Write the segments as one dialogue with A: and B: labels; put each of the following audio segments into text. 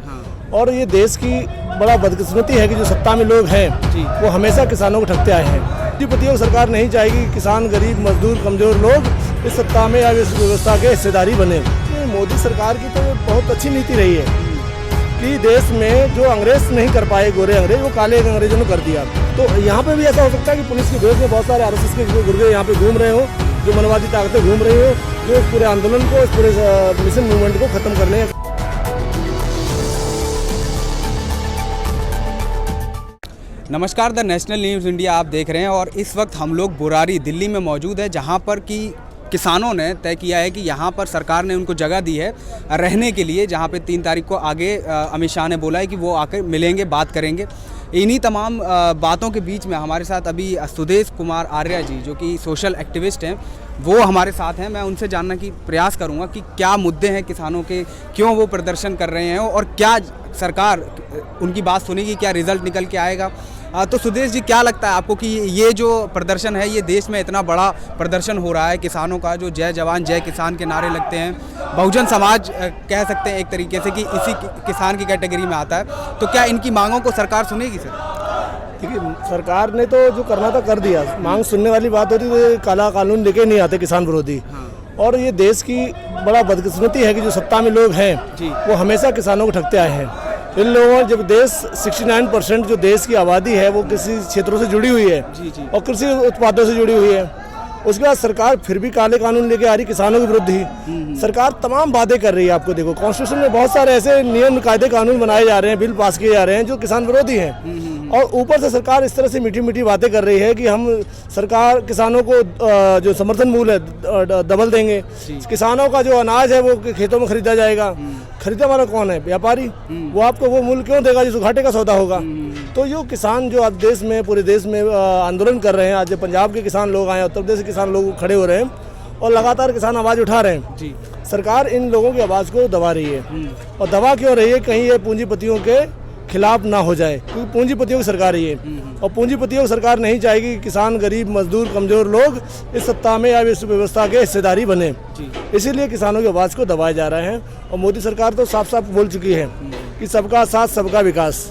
A: हाँ। और ये देश की बड़ा बदकिस्मती है कि जो सत्ता में लोग हैं वो हमेशा किसानों को ठगते आए हैं। पूंजीपतियों की सरकार नहीं चाहेगी कि किसान, गरीब, मजदूर, कमजोर लोग इस सत्ता में या इस व्यवस्था के हिस्सेदारी बने। मोदी सरकार की तो बहुत अच्छी नीति रही है कि देश में जो अंग्रेज नहीं कर पाए, गोरे अंग्रेज, वो काले अंग्रेजों ने कर दिया। तो यहाँ पे भी ऐसा हो सकता है कि पुलिस की भेष में बहुत सारे RSS के गुर्गे यहाँ पे घूम रहे हो, जो मनवादी ताकतें घूम रही हो, जो इस पूरे आंदोलन को, इस पूरे मिशन मूवमेंट को खत्म करने।
B: नमस्कार, द नेशनल न्यूज़ इंडिया आप देख रहे हैं और इस वक्त हम लोग बुरारी दिल्ली में मौजूद है, जहां पर कि किसानों ने तय किया है कि यहां पर सरकार ने उनको जगह दी है रहने के लिए, जहां पे 3 तारीख को आगे अमित शाह ने बोला है कि वो आकर मिलेंगे, बात करेंगे। इन्हीं तमाम बातों के बीच में हमारे साथ अभी सुदेश कुमार आर्या जी, जो कि सोशल एक्टिविस्ट हैं, वो हमारे साथ हैं। मैं उनसे जानने की प्रयास करूंगा कि क्या मुद्दे हैं किसानों के, क्यों वो प्रदर्शन कर रहे हैं और क्या सरकार उनकी बात सुनेगी, क्या रिजल्ट निकल के आएगा। तो सुदेश जी, क्या लगता है आपको कि ये जो प्रदर्शन है, ये देश में इतना बड़ा प्रदर्शन हो रहा है किसानों का, जो जय जवान जय किसान के नारे लगते हैं, बहुजन समाज कह सकते हैं एक तरीके से कि इसी किसान की कैटेगरी में आता है, तो क्या इनकी मांगों को सरकार सुनेगी सर?
A: देखिए, सरकार ने तो जो करना था कर दिया। मांग सुनने वाली बात होती तो काला कानून लेके नहीं आते किसान विरोधी। और ये देश की बड़ा बदकिस्मती है कि जो सत्ता में लोग हैं वो हमेशा किसानों को ठगते आए हैं। इन लोगों, जब देश 69% जो देश की आबादी है वो कृषि क्षेत्रों से जुड़ी हुई है और कृषि उत्पादों से जुड़ी हुई है, उसके बाद सरकार फिर भी काले कानून लेके आ रही किसानों के विरुद्ध ही। सरकार तमाम वादे कर रही है। आपको देखो, कॉन्स्टिट्यूशन में बहुत सारे ऐसे नियम, कायदे, कानून बनाए जा रहे हैं, बिल पास किए जा रहे हैं जो किसान विरोधी हैं। और ऊपर से सरकार इस तरह से मीठी मीठी बातें कर रही है कि हम सरकार किसानों को जो समर्थन मूल्य है डबल देंगे, किसानों का जो अनाज है वो खेतों में खरीदा जाएगा। खरीदने वाला कौन है? व्यापारी। वो आपको वो मूल्य क्यों देगा जिस घाटे का सौदा होगा? तो ये किसान जो आज देश में, पूरे देश में आंदोलन कर रहे हैं, आज पंजाब के किसान लोग आए, उत्तर प्रदेश के किसान लोग खड़े हो रहे हैं और लगातार किसान आवाज़ उठा रहे हैं। सरकार इन लोगों की आवाज़ को दबा रही है। और दबा क्यों रही है? कहीं ये पूंजीपतियों के खिलाफ ना हो जाए, क्योंकि पूंजीपतियों की सरकार ही है और पूंजीपतियों की सरकार नहीं चाहेगी कि किसान, गरीब, मजदूर, कमजोर लोग इस सत्ता में या इस व्यवस्था के हिस्सेदारी बने। इसीलिए किसानों की आवाज़ को दबाया जा रहा है। और मोदी सरकार तो साफ साफ बोल चुकी है कि सबका साथ सबका विकास,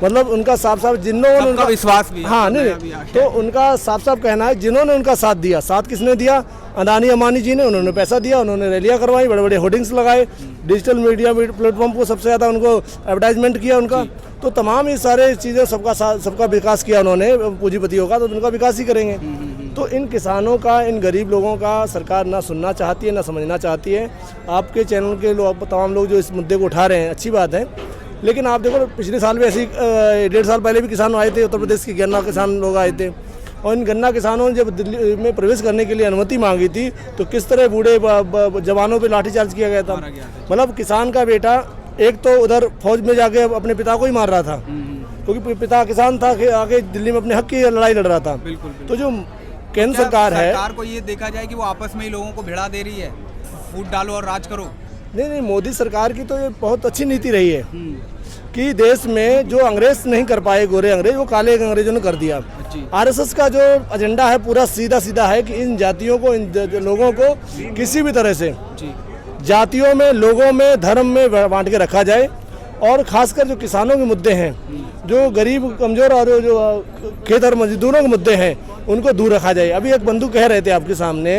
A: मतलब उनका साफ साफ जिन्होंने उनका विश्वास भी, हाँ नहीं, तो उनका साफ साफ कहना है जिन्होंने उनका साथ दिया। साथ किसने दिया? अदानी अंबानी जी ने। उन्होंने पैसा दिया, उन्होंने रैलियां करवाई, बड़े बड़े होर्डिंग्स लगाए, डिजिटल मीडिया प्लेटफॉर्म को सबसे ज़्यादा उनको एडवर्टाइजमेंट किया उनका। तो तमाम ये सारे चीज़ें, सबका विकास किया उन्होंने पूंजीपतियों का, तो उनका विकास ही करेंगे। तो इन किसानों का, इन गरीब लोगों का सरकार ना सुनना चाहती है, ना समझना चाहती है। आपके चैनल के लोग, तमाम लोग जो इस मुद्दे को उठा रहे हैं, अच्छी बात है। लेकिन आप देखो, पिछले साल भी ऐसी 1.5 साल पहले भी किसान आए थे, उत्तर प्रदेश के गन्ना किसान लोग आए थे और इन गन्ना किसानों ने जब दिल्ली में प्रवेश करने के लिए अनुमति मांगी थी तो किस तरह बूढ़े जवानों पे लाठीचार्ज किया गया था। मतलब किसान का बेटा एक तो उधर फौज में जाके अपने पिता को ही मार रहा था, क्योंकि पिता किसान था, आगे दिल्ली में अपने हक की लड़ाई लड़ रहा था। तो जो केंद्र सरकार है,
B: सरकार को ये देखा जाए कि वो आपस में ही लोगों को भिड़ा दे रही है, फूट डालो और राज करो।
A: नहीं, मोदी सरकार की तो ये बहुत अच्छी नीति रही है कि देश में जो अंग्रेज नहीं कर पाए, गोरे अंग्रेज, वो काले अंग्रेजों ने कर दिया। RSS का जो एजेंडा है पूरा सीधा सीधा है कि इन जातियों को, इन लोगों को किसी भी तरह से जातियों में, लोगों में, धर्म में बांट के रखा जाए। और खासकर जो किसानों के मुद्दे हैं, जो गरीब, कमजोर और जो खेत और मजदूरों के मुद्दे हैं, उनको दूर रखा जाए। अभी एक बंधु कह रहे थे आपके सामने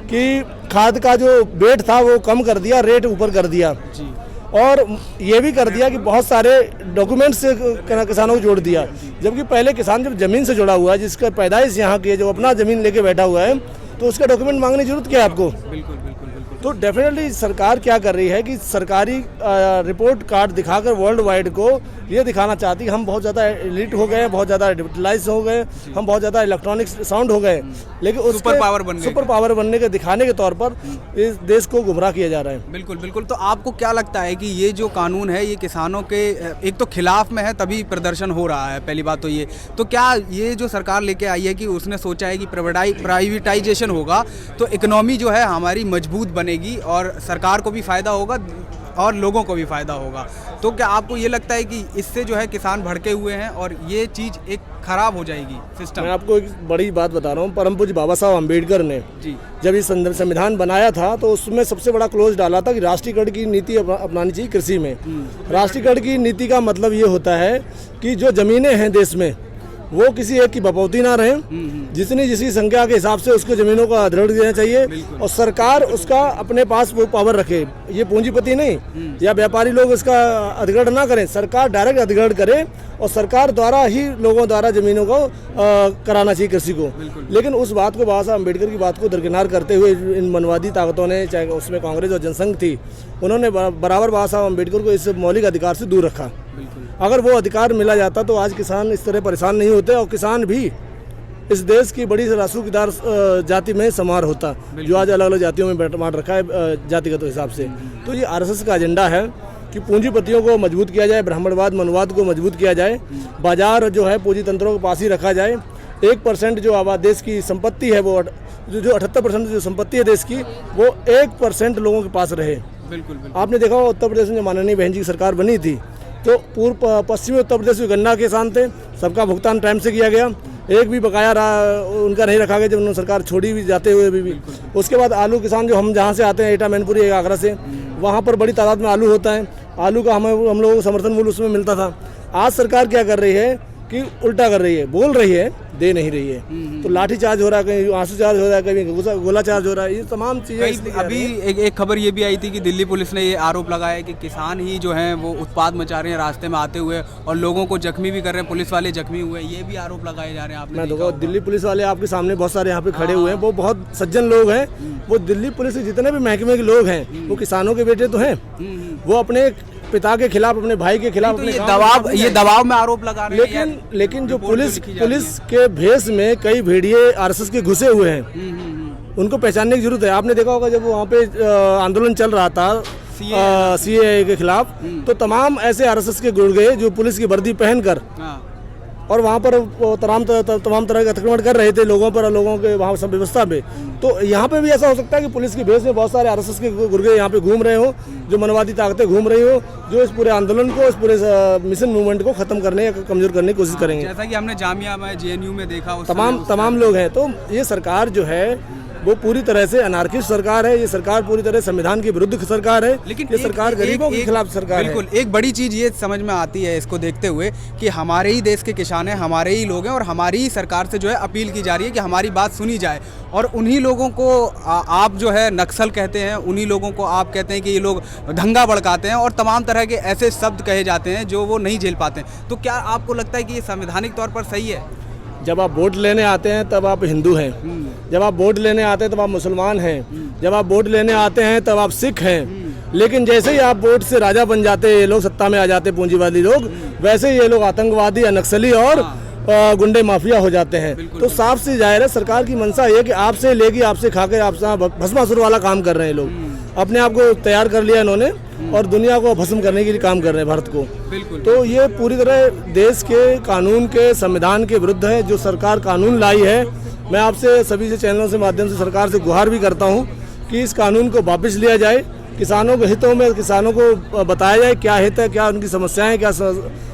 A: कि खाद का जो वेट था वो कम कर दिया, रेट ऊपर कर दिया, और ये भी कर दिया कि बहुत सारे डॉक्यूमेंट्स से किसानों को जोड़ दिया। जबकि पहले किसान जब जमीन से जुड़ा हुआ है, जिसका पैदाइश यहाँ की है, जो अपना जमीन लेके बैठा हुआ है, तो उसका डॉक्यूमेंट मांगने की जरूरत क्या है आपको? बिल्कुल। तो डेफिनेटली सरकार क्या कर रही है कि सरकारी रिपोर्ट कार्ड दिखाकर वर्ल्ड वाइड को ये दिखाना चाहती है हम बहुत ज़्यादा एलिट हो गए, बहुत ज़्यादा डिजिटलाइज हो गए, हम बहुत ज़्यादा इलेक्ट्रॉनिक साउंड हो गए, लेकिन सुपर पावर बनने के दिखाने के तौर पर इस देश को गुमराह किया जा रहा है।
B: बिल्कुल। तो आपको क्या लगता है कि ये जो कानून है, ये किसानों के एक तो खिलाफ में है, तभी प्रदर्शन हो रहा है? पहली बात तो ये, तो क्या ये जो सरकार लेके आई है कि उसने सोचा है कि प्राइवेटाइजेशन होगा तो इकोनॉमी जो है हमारी मजबूत बनेगी और सरकार को भी फायदा होगा, और लोगों को भी फ़ायदा होगा। तो क्या आपको ये लगता है कि इससे जो है किसान भड़के हुए हैं और ये चीज़ एक खराब हो जाएगी सिस्टम?
A: मैं आपको एक बड़ी बात बता रहा हूँ। परम पूज्य बाबा साहब अम्बेडकर ने
B: जी
A: जब ये संविधान बनाया था तो उसमें सबसे बड़ा क्लोज डाला था कि राष्ट्रीयकरण की नीति अपनानी चाहिए कृषि में। राष्ट्रीयकरण की नीति का मतलब ये होता है कि जो ज़मीनें हैं देश में वो किसी एक की बपौती ना रहे, जिसकी संख्या के हिसाब से उसको जमीनों का अधिग्रहण देना चाहिए और सरकार उसका अपने पास वो पावर रखे। ये पूंजीपति नहीं या व्यापारी लोग इसका अधिग्रहण ना करें, सरकार डायरेक्ट अधिग्रहण करे और सरकार द्वारा ही लोगों द्वारा जमीनों को कराना चाहिए कृषि को। लेकिन उस बात को बाबा साहब अम्बेडकर की बात को दरकिनार करते हुए इन मनवादी ताकतों ने, चाहे उसमें कांग्रेस और जनसंघ थी, उन्होंने बराबर बाबा साहब अम्बेडकर को इस मौलिक अधिकार से दूर रखा। अगर वो अधिकार मिला जाता तो आज किसान इस तरह परेशान नहीं होते और किसान भी इस देश की बड़ी रासूखदार जाति में समार होता, जो आज अलग अलग जातियों में बांट रखा है जातिगत हिसाब से। तो ये आरएसएस का एजेंडा है कि पूंजीपतियों को मजबूत किया जाए, ब्राह्मणवाद मनवाद को मजबूत किया जाए, बाजार जो है पूंजी तंत्रों के पास ही रखा जाए। 1% जो आबाद देश की संपत्ति है वो जो 78% जो संपत्ति है देश की वो 1% लोगों के पास रहे।
B: बिल्कुल।
A: आपने देखा हो उत्तर प्रदेश में माननीय बहन जी की सरकार बनी थी तो पूर्व पश्चिमी उत्तर प्रदेश में गन्ना किसान थे, सबका भुगतान टाइम से किया गया, एक भी बकाया उनका नहीं रखा गया जब उन्होंने सरकार छोड़ी भी जाते हुए भी। उसके बाद आलू किसान जो हम जहाँ से आते हैं एटा मैनपुरी आगरा से, वहाँ पर बड़ी तादाद में आलू होता है, आलू का हम लोगों को समर्थन मूल्य उसमें मिलता था। आज सरकार क्या कर रही है कि उल्टा कर रही है, बोल रही है दे नहीं रही है। तो लाठी चार्ज हो रहा है, कहीं आंसू चार्ज हो रहा है, कहीं गोला चार्ज हो रहा है, ये तमाम चीज़ें।
B: अभी एक खबर ये भी आई थी कि दिल्ली पुलिस ने ये आरोप लगाया है कि किसान ही जो हैं वो उत्पात मचा रहे हैं रास्ते में आते हुए और लोगों को जख्मी भी कर रहे हैं, पुलिस वाले जख्मी हुए, ये भी आरोप लगाए जा रहे हैं। आपने
A: मैं देखो दिल्ली पुलिस वाले आपके सामने बहुत सारे यहाँ पे खड़े हुए हैं, वो बहुत सज्जन लोग हैं। वो दिल्ली पुलिस के जितने भी महकमे के लोग हैं वो किसानों के बेटे तो हैं, वो अपने पिता के खिलाफ, अपने भाई के खिलाफ,
B: तो ये दबाव में आरोप लगा रहे हैं।
A: लेकिन जो पुलिस के भेष में कई भेड़िए आरएसएस के घुसे हुए हैं, उनको पहचानने की जरूरत है। आपने देखा होगा जब वहाँ पे आंदोलन चल रहा था सीएए के खिलाफ, तो तमाम ऐसे आरएसएस के गुर्गे जो पुलिस की वर्दी पहनकर और वहाँ पर तमाम तरह के अतिक्रमण कर रहे थे लोगों पर, लोगों के वहाँ सब व्यवस्था पे। तो यहाँ पे भी ऐसा हो सकता है कि पुलिस की भेष में बहुत सारे आरएसएस के गुर्गे यहाँ पे घूम रहे हो, जो मनवादी ताकतें घूम रही हो, जो इस पूरे आंदोलन को, इस पूरे मिशन मूवमेंट को खत्म करने या कमजोर करने की कोशिश करेंगे।
B: जैसा कि हमने जामिया में, जेएनयू में देखा,
A: तमाम लोग हैं। तो ये सरकार जो है वो पूरी तरह से अनार्किस्ट सरकार है, ये सरकार पूरी तरह संविधान के विरुद्ध सरकार है, लेकिन ये सरकार गरीबों के खिलाफ सरकार है।
B: बिल्कुल। एक बड़ी चीज़ ये समझ में आती है इसको देखते हुए कि हमारे ही देश के किसान हैं, हमारे ही लोग हैं और हमारी ही सरकार से जो है अपील की जा रही है कि हमारी बात सुनी जाए। और उन्हीं लोगों को आप जो है नक्सल कहते हैं, उन्हीं लोगों को आप कहते हैं कि ये लोग दंगा भड़काते हैं और तमाम तरह के ऐसे शब्द कहे जाते हैं जो वो नहीं झेल पाते हैं। तो क्या आपको लगता है कि ये संवैधानिक तौर पर सही है?
A: जब आप वोट लेने आते हैं तब आप हिंदू हैं, जब आप वोट लेने आते हैं तब आप मुसलमान हैं, जब आप वोट लेने आते हैं तब आप सिख हैं। लेकिन जैसे ही आप वोट से राजा बन जाते हैं, ये लोग सत्ता में आ जाते हैं पूंजीवादी लोग, वैसे ही ये लोग आतंकवादी या नक्सली और गुंडे माफिया हो जाते हैं। तो साफ सी जाहिर है सरकार की मंशा ये कि आपसे लेगी, आपसे खाकर आपसे भस्मासुर वाला काम कर रहे हैं लोग। अपने आप को तैयार कर लिया इन्होंने और दुनिया को भस्म करने के लिए काम कर रहे हैं भारत को। तो ये पूरी तरह देश के कानून के, संविधान के विरुद्ध है। जो सरकार कानून लाई है, मैं आपसे सभी से चैनलों से माध्यम से सरकार से गुहार भी करता हूँ कि इस कानून को वापस लिया जाए, किसानों के हितों में किसानों को बताया जाए क्या हित है, क्या उनकी समस्याएं, क्या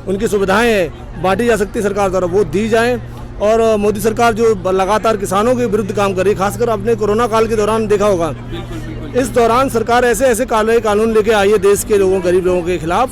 A: उनकी सुविधाएं हैं, बांटी जा सकती सरकार द्वारा वो दी जाएं। और मोदी सरकार जो लगातार किसानों के विरुद्ध काम कर रही है, खासकर आपने कोरोना काल के दौरान देखा होगा, इस दौरान सरकार ऐसे काले कानून लेके आई है देश के लोगों, गरीब लोगों के खिलाफ,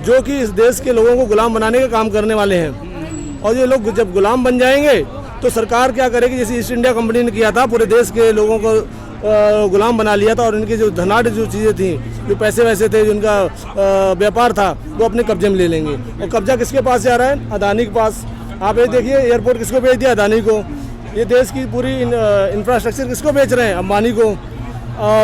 A: जो कि इस देश के लोगों को गुलाम बनाने का काम करने वाले हैं। और ये लोग जब गुलाम बन जाएंगे तो सरकार क्या करेगी, जैसे ईस्ट इंडिया कंपनी ने किया था, पूरे देश के लोगों को गुलाम बना लिया था और इनकी जो धनाढ़ जो चीज़ें थी, जो पैसे वैसे थे, जिनका व्यापार था, वो अपने कब्जे में ले लेंगे। और कब्जा किसके पास जा रहा है? अदानी के पास। आप ये देखिए एयरपोर्ट किसको बेच दिया? अदानी को। ये देश की पूरी इंफ्रास्ट्रक्चर किसको बेच रहे हैं? अंबानी को,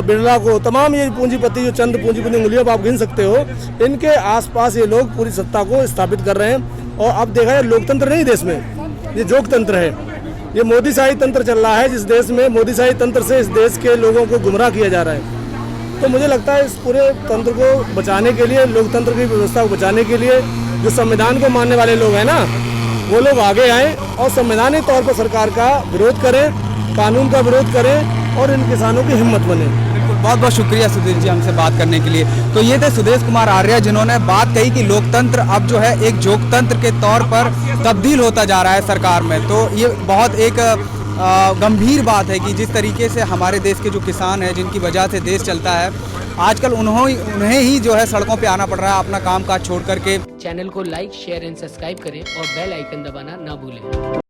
A: बिरला को। तमाम ये पूंजीपति, जो चंद पूंजीपति उंगलियों पर आप गिन सकते हो, इनके आसपास ये लोग पूरी सत्ता को स्थापित कर रहे हैं। और अब देखा जाए लोकतंत्र नहीं देश में, ये जोगतंत्र है, ये मोदी शाही तंत्र चल रहा है जिस देश में मोदी शाही तंत्र से इस देश के लोगों को गुमराह किया जा रहा है। तो मुझे लगता है इस पूरे तंत्र को बचाने के लिए, लोकतंत्र की व्यवस्था को बचाने के लिए जो संविधान को मानने वाले लोग हैं ना, वो लोग आगे आएँ और संवैधानिक तौर पर सरकार का विरोध करें, कानून का विरोध करें और इन किसानों की हिम्मत बने।
B: बहुत बहुत शुक्रिया सुधीर जी हमसे बात करने के लिए। तो ये थे सुदेश कुमार आर्य जिन्होंने बात कही कि लोकतंत्र अब जो है एक जोकतंत्र के तौर पर तब्दील होता जा रहा है सरकार में। तो ये बहुत एक गंभीर बात है कि जिस तरीके से हमारे देश के जो किसान हैं जिनकी वजह से देश चलता है, आजकल उन्हें ही जो है सड़कों पे आना पड़ रहा है अपना काम काज छोड़ करके।
C: चैनल को लाइक, शेयर एंड सब्सक्राइब करें और बेल आइकन दबाना ना भूलें।